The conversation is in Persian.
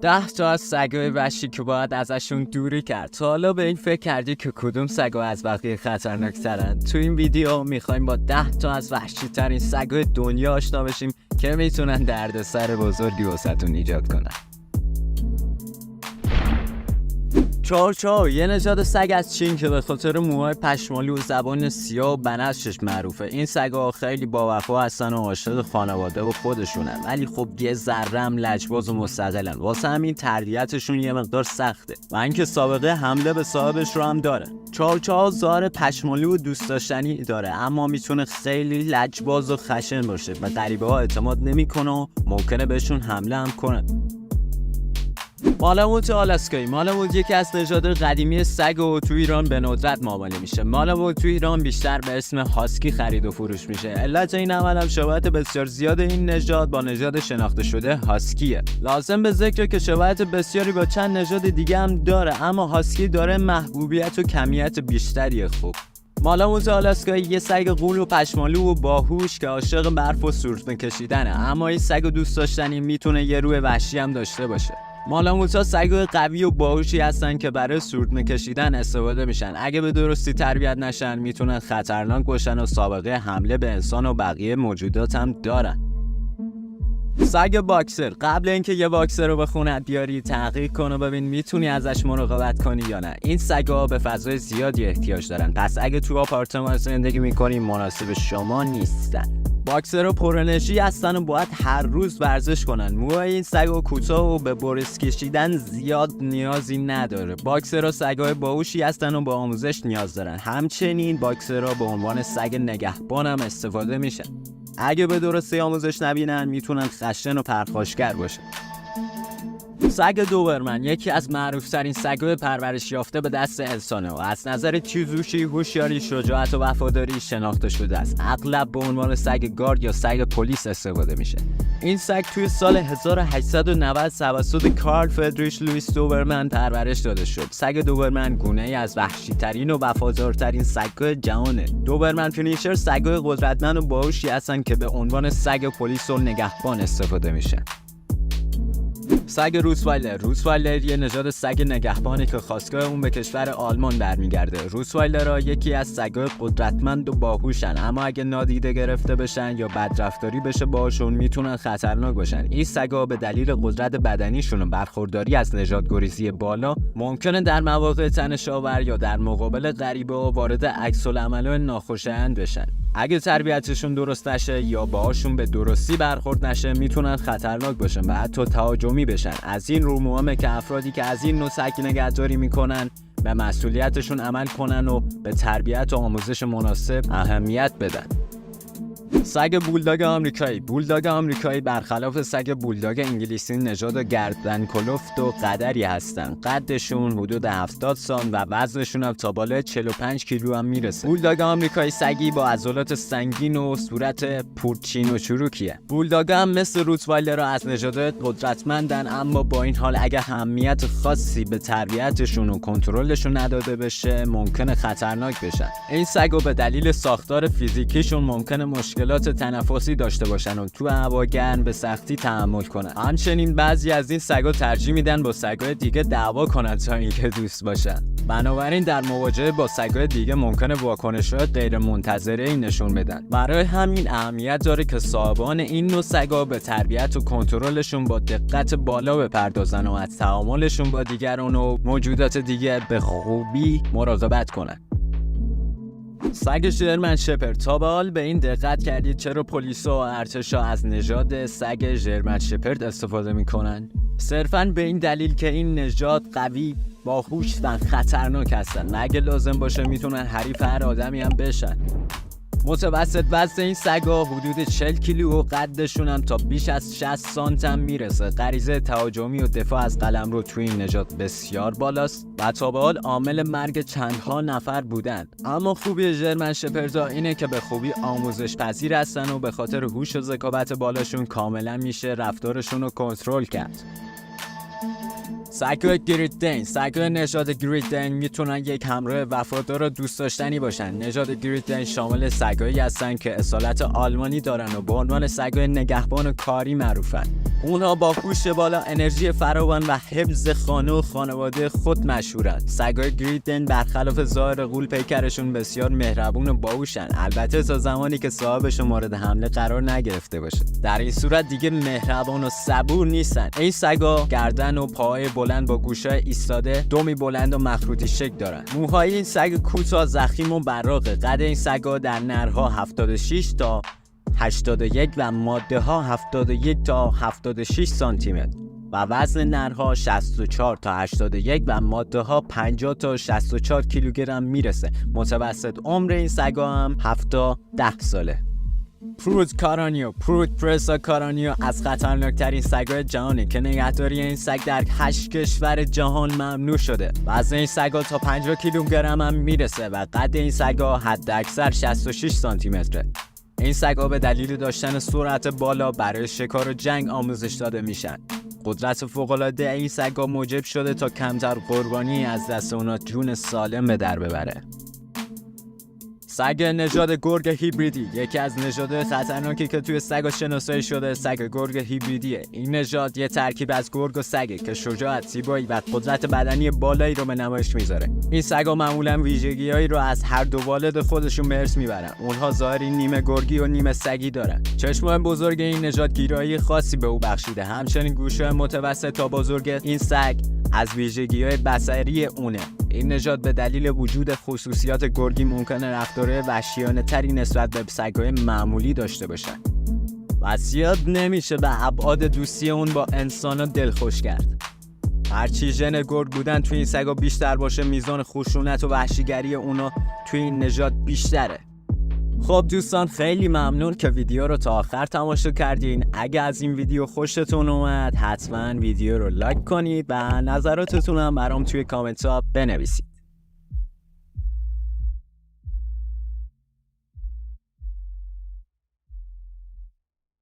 10 تا از سگای وحشی که باید ازشون دوری کرد. تا حالا به این فکر کردی که کدوم سگا از بقیه خطرناک‌ترن؟ تو این ویدیو میخوایم با 10 تا از وحشی ترین سگای دنیا آشنا بشیم که میتونن دردسر بزرگی واسهتون ایجاد کنن. چاو یه نژاد سگ از چین که به خاطر موهای پشمالی و زبان سیاه و بنفشش معروفه. این سگا خیلی باوفا هستن و عاشق خانواده و خودشونن، ولی خب یه ذره هم لجباز و مستقلن، واسه همین تربیتشون یه مقدار سخته و اینکه سابقه حمله به صاحبش رو هم داره. چاو ظاهر پشمالی و دوست داشتنی داره، اما میتونه خیلی لجباز و خشن باشه و غریبه ها اعتماد نمیکنه و ممکنه بهشون حمله هم کنه. مالاموت آلاسکایی. مالاموت یکی از نژادهای قدیمی سگ و تو ایران به ندرت معامله میشه. مالاموت تو ایران بیشتر به اسم هاسکی خرید و فروش میشه. علت این عمل هم شباهت بسیار زیاد این نژاد با نژاد شناخته شده هاسکیه. لازم به ذکره که شباهت بسیاری با چند نژاد دیگه هم داره، اما هاسکی داره محبوبیت و کمیت بیشتری. خوب مالاموت آلاسکایی یه سگ غول و پشمالو و باهوش که عاشق برف و سورتمه کشیدنه، اما این سگ دوست داشتنی میتونه یه روح وحشی هم داشته باشه. مالاموت‌ها سگ‌های قوی و باهوشی هستن که برای سورتمه کشیدن استفاده میشن. اگه به درستی تربیت نشن میتونن خطرناک باشن و سابقه حمله به انسان و بقیه موجودات هم دارن. سگ باکسر. قبل اینکه یه باکسر رو به خونت بیاری تحقیق کن و ببین میتونی ازش مراقبت کنی یا نه. این سگ‌ها به فضای زیادی احتیاج دارن، پس اگه تو آپارتمان زندگی می‌کنی مناسب شما نیستن. باکسرها پرانرژی هستن و باید هر روز ورزش کنن. موهای این سگا کوتاه و به برس کشیدن زیاد نیازی نداره. باکسرها سگای باهوشی هستن و با آموزش نیاز دارن. همچنین باکسرها به عنوان سگ نگهبان هم استفاده میشن. اگه به درستی آموزش نبینن میتونن خشن و پرخاشگر باشن. سگ دوبرمن یکی از معروف‌ترین سگ‌های پرورش یافته به دست انسانه و از نظر تیزهوشی، هوشیاری، شجاعت و وفاداری شناخته شده است. اغلب به عنوان سگ گارد یا سگ پلیس استفاده میشه. این سگ توی سال 1890 توسط کارل فردریش لوئیس دوبرمن پرورش داده شد. سگ دوبرمن گونه‌ای از وحشی‌ترین و وفادارترین سگ‌های جهانه. دوبرمن فینیشر سگ‌های قدرتمند و باهوشی هستن که به عنوان سگ پلیس و نگهبان استفاده میشن. سگ روتوایلر یه نژاد سگ نگهبانی که خاستگاه اون به کشور آلمان برمیگرده. روتوایلرها یکی از سگای قدرتمند و باهوشن، اما اگه نادیده گرفته بشن یا بدرفتاری بشه باهاشون میتونن خطرناک باشن. این سگا به دلیل قدرت بدنیشون و برخورداری از نژادگریزی بالا ممکنه در مواقع تنش‌آور یا در مقابل غریبه‌ها وارد عکس‌العمل‌های ناخوشایند بشن. اگه تربیتشون درست نشه یا باهاشون به درستی برخورد نشه میتونن خطرناک باشن و حتی تهاجمی بشن. از این رو مهمه که افرادی که از این نوع سگ نگهداری میکنن به مسئولیتشون عمل کنن و به تربیت و آموزش مناسب اهمیت بدن. سگ بولداگ آمریکایی. بولداگ آمریکایی برخلاف سگ بولداگ انگلیسی نژاد گردن کلفت و قدری هستن. قدشون حدود 70 سانت و وزنشون هم تا بالای 45 کیلو هم میرسه. بولداگ آمریکایی سگی با عضلات سنگین و صورت پورچین و چروکیه. بولداگ هم مثل روتوایلرها از نژادهای قدرتمندن، اما با این حال اگه اهمیت خاصی به تربیتشون و کنترلشون نداده بشه ممکنه خطرناک بشن. این سگا به دلیل ساختار فیزیکیشون ممکنه مشکلات تنفسی داشته باشن و تو هوا گرم به سختی تحمل کنن. همچنین بعضی از این سگا ترجیح میدن با سگای دیگه دعوا کنن تا اینکه دوست باشن. بنابراین در مواجهه با سگای دیگه ممکنه واکنش‌های غیر منتظره‌ای نشون بدن. برای همین اهمیت داره که صاحبان این نوع سگا به تربیت و کنترلشون با دقت بالا بپردازن و از تعاملشون با دیگران و موجودات دیگه به خوبی مراقبت کنن. سگ ژرمن شپرد. تا به حال به این دقت کردید چرا پلیسا و ارتشا از نژاد سگ ژرمن شپرد استفاده میکنن؟ صرفاً به این دلیل که این نژاد قوی، باهوش و خطرناک هستن. اگه لازم باشه میتونن حریف هر آدمی هم بشن. متوسط وزن این سگا حدود 40 کیلو و قدشون هم تا بیش از 60 سانت هم میرسه. غریزه تهاجمی و دفاع از قلمرو توی این نژاد بسیار بالاست و تا به حال عامل مرگ چندها نفر بودن. اما خوبی ژرمن شپردها اینه که به خوبی آموزش پذیر هستن و به خاطر هوش و ذکاوت بالاشون کاملا میشه رفتارشون رو کنترل کرد. سگ‌های گریت دین. سگ‌های نژاد گریت دین میتونن یک همراه وفادار و دوست داشتنی باشن. نژاد گریت دین شامل سگ‌هایی هستن که اصالت آلمانی دارن و به عنوان سگ‌های نگهبان و کاری معروفن. اونها با هوش بالا، انرژی فراوان و حفظ خانه و خانواده خود مشهورند. سگای گریت دین برخلاف ظاهر غول پیکرشون بسیار مهربون و باهوشن، البته تا زمانی که صاحبشون مورد حمله قرار نگرفته باشه. در این صورت دیگه مهربان و صبور نیستن. این سگا گردن و پاهای بلند با گوشای ایستاده، دمی بلند و مخروطی شکل دارن. موهای این سگ کوتاه، ضخیم و براقه. قد این سگا در نرها 76 تا 81 و ماده ها 71 تا 76 سانتی متر و وزن نرها 64 تا 81 و ماده ها 50 تا 64 کیلوگرم میرسه. متوسط عمر این سگا هم 7 تا 10 ساله. پروت پرسا کارانیو از خطرناکترین سگای جهانه که نگهداری این سگ در 8 کشور جهان ممنوع شده. وزن این سگا تا 50 کیلوگرم هم میرسه و قد این سگا حد اکثر 66 سانتی متره. این سگا به دلیل داشتن سرعت بالا برای شکار و جنگ آموزش داده میشن. قدرت فوق‌العاده این سگا موجب شده تا کمتر قربانی از دست اونا جون سالم به در ببره. سگ نژاد گرگ هیبریدی یکی از نژادهای خطرناکی که توی سگا شناسایی شده سگ گرگ هیبریدیه. این نژاد یه ترکیب از گرگ و سگه که شجاعت، زیبایی و قدرت بدنی بالایی رو به نمایش میذاره. این سگا معمولا ویژگی‌هایی رو از هر دو والد خودشون به ارث میبرن. اونها ظاهری نیمه گرگی و نیمه سگی دارن. چشمای بزرگ این نژاد گیرایی خاصی به او بخشیده. همچنین گوش‌های متوسط تا بزرگ این سگ از ویژگی‌های بصری اونه. این نژاد به دلیل وجود خصوصیات گرگی ممکنه رفتار وحشیانه تری نسبت به سگ‌های معمولی داشته باشه و زیاد نمیشه به ابعاد دوستی اون با انسانا دلخوش کرد. هرچی ژن گرگ بودن توی این سگا بیشتر باشه، میزان خشونت و وحشیگری اونا توی این نژاد بیشتره. خب دوستان، خیلی ممنون که ویدیو رو تا آخر تماشا کردین. اگه از این ویدیو خوشتون اومد حتما ویدیو رو لایک کنید و نظراتتون هم برام توی کامنت ها بنویسید.